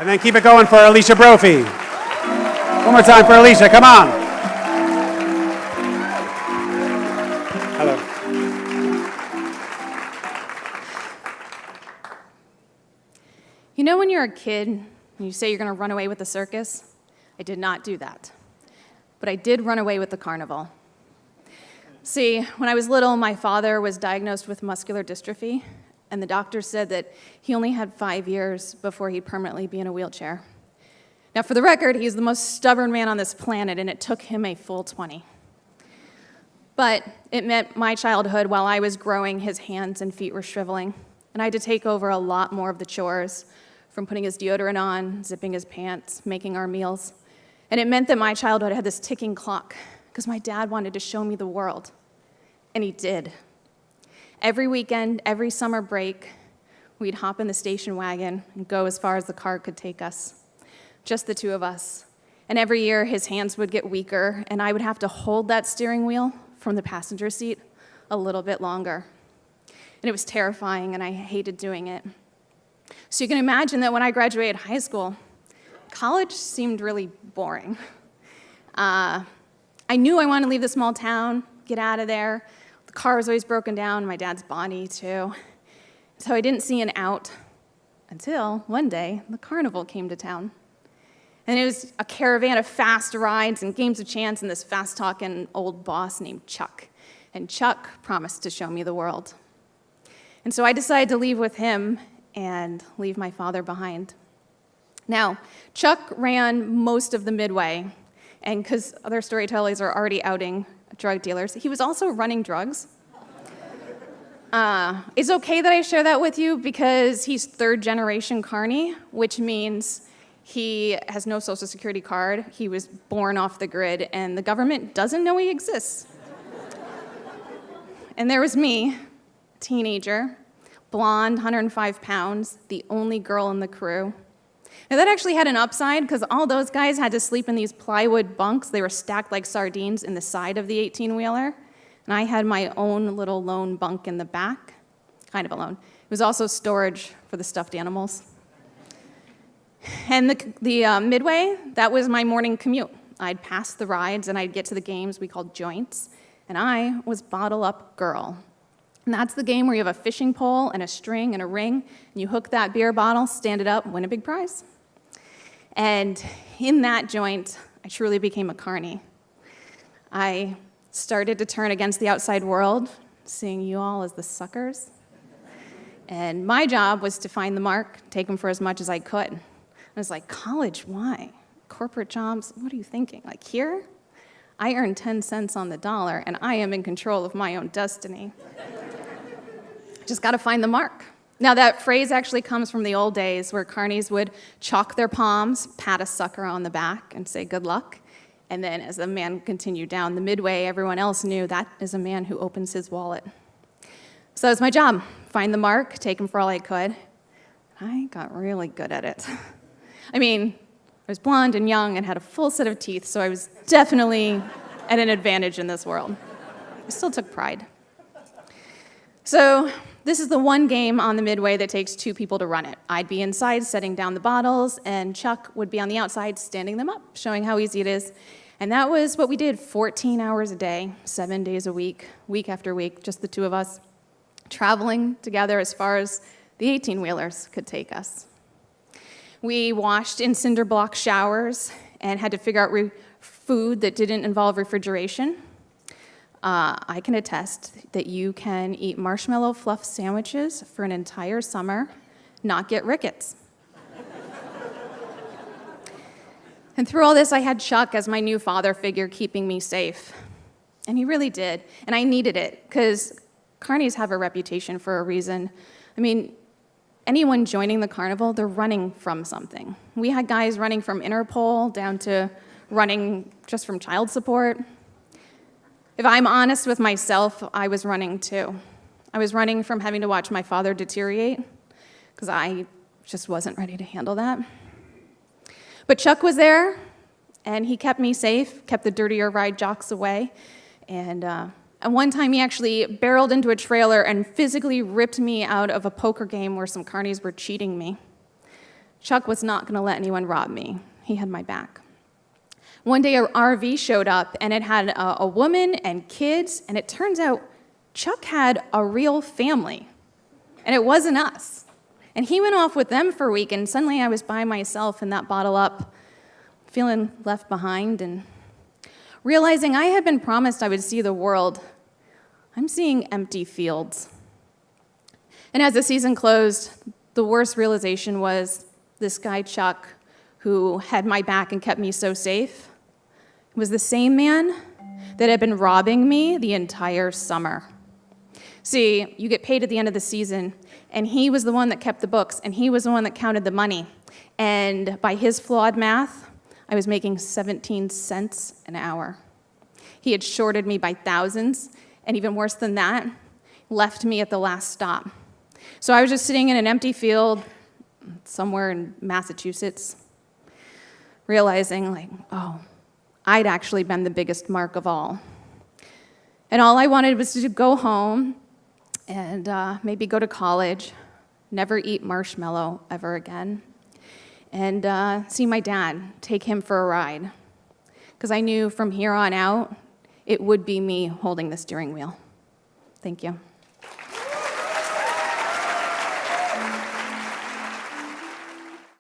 And then keep it going for Alisha Brophy. One more time for Alisha, come on. Hello. You know when you're a kid and you say you're going to run away with the circus? I did not do that. But I did run away with the carnival. See, when I was little, my father was diagnosed with muscular dystrophy, and the doctor said that he only had 5 years before he'd permanently be in a wheelchair. Now, for the record, he's the most stubborn man on this planet, and it took him a full 20. But it meant my childhood, while I was growing, his hands and feet were shriveling, and I had to take over a lot more of the chores, from putting his deodorant on, zipping his pants, making our meals. And it meant that my childhood had this ticking clock, because my dad wanted to show me the world, and he did. Every weekend, every summer break, we'd hop in the station wagon and go as far as the car could take us, just the two of us. And every year, his hands would get weaker, and I would have to hold that steering wheel from the passenger seat a little bit longer. And it was terrifying, and I hated doing it. So you can imagine that when I graduated high school, college seemed really boring. I knew I wanted to leave the small town, get out of there. The car was always broken down, my dad's body too. So I didn't see an out until one day the carnival came to town. And it was a caravan of fast rides and games of chance and this fast-talking old boss named Chuck. And Chuck promised to show me the world. And so I decided to leave with him and leave my father behind. Now, Chuck ran most of the Midway, and because other storytellers are already outing drug dealers, he was also running drugs. It's okay that I share that with you because he's third-generation carny, which means he has no Social Security card, he was born off the grid, and the government doesn't know he exists. And there was me, teenager, blonde, 105 pounds, the only girl in the crew. Now that actually had an upside because all those guys had to sleep in these plywood bunks. They were stacked like sardines in the side of the 18-wheeler. And I had my own little lone bunk in the back, kind of alone. It was also storage for the stuffed animals. And the Midway, that was my morning commute. I'd pass the rides and I'd get to the games we called joints. And I was bottle up girl. And that's the game where you have a fishing pole and a string and a ring, and you hook that beer bottle, stand it up, win a big prize. And in that joint, I truly became a carny. I started to turn against the outside world, seeing you all as the suckers. And my job was to find the mark, take them for as much as I could. I was like, college, why? Corporate jobs, what are you thinking? Like here, I earn 10 cents on the dollar, and I am in control of my own destiny. Just got to find the mark. Now, that phrase actually comes from the old days where carnies would chalk their palms, pat a sucker on the back, and say good luck. And then as the man continued down the Midway, everyone else knew that is a man who opens his wallet. So that was my job, find the mark, take him for all I could. I got really good at it. I mean, I was blonde and young and had a full set of teeth, so I was definitely at an advantage in this world. I still took pride. So this is the one game on the Midway that takes two people to run it. I'd be inside setting down the bottles, and Chuck would be on the outside standing them up, showing how easy it is. And that was what we did 14 hours a day, 7 days a week, week after week, just the two of us, traveling together as far as the 18-wheelers could take us. We washed in cinder block showers and had to figure out food that didn't involve refrigeration. I can attest that you can eat marshmallow fluff sandwiches for an entire summer, not get rickets. And through all this, I had Chuck as my new father figure keeping me safe. And he really did. And I needed it, because carnies have a reputation for a reason. I mean, anyone joining the carnival, they're running from something. We had guys running from Interpol down to running just from child support. If I'm honest with myself, I was running too. I was running from having to watch my father deteriorate, because I just wasn't ready to handle that. But Chuck was there, and he kept me safe, kept the dirtier ride jocks away. And one time he actually barreled into a trailer and physically ripped me out of a poker game where some carnies were cheating me. Chuck was not going to let anyone rob me. He had my back. One day, an RV showed up, and it had a woman and kids, and it turns out Chuck had a real family, and it wasn't us. And he went off with them for a week, and suddenly I was by myself in that bottle up, feeling left behind, and realizing I had been promised I would see the world. I'm seeing empty fields. And as the season closed, the worst realization was this guy, Chuck, who had my back and kept me so safe, was the same man that had been robbing me the entire summer. See, you get paid at the end of the season, and he was the one that kept the books, and he was the one that counted the money. And by his flawed math, I was making 17 cents an hour. He had shorted me by thousands, and even worse than that, left me at the last stop. So I was just sitting in an empty field somewhere in Massachusetts, realizing, like, oh, I'd actually been the biggest mark of all. And all I wanted was to go home and maybe go to college, never eat marshmallow ever again, and see my dad, take him for a ride. Because I knew from here on out, it would be me holding the steering wheel. Thank you.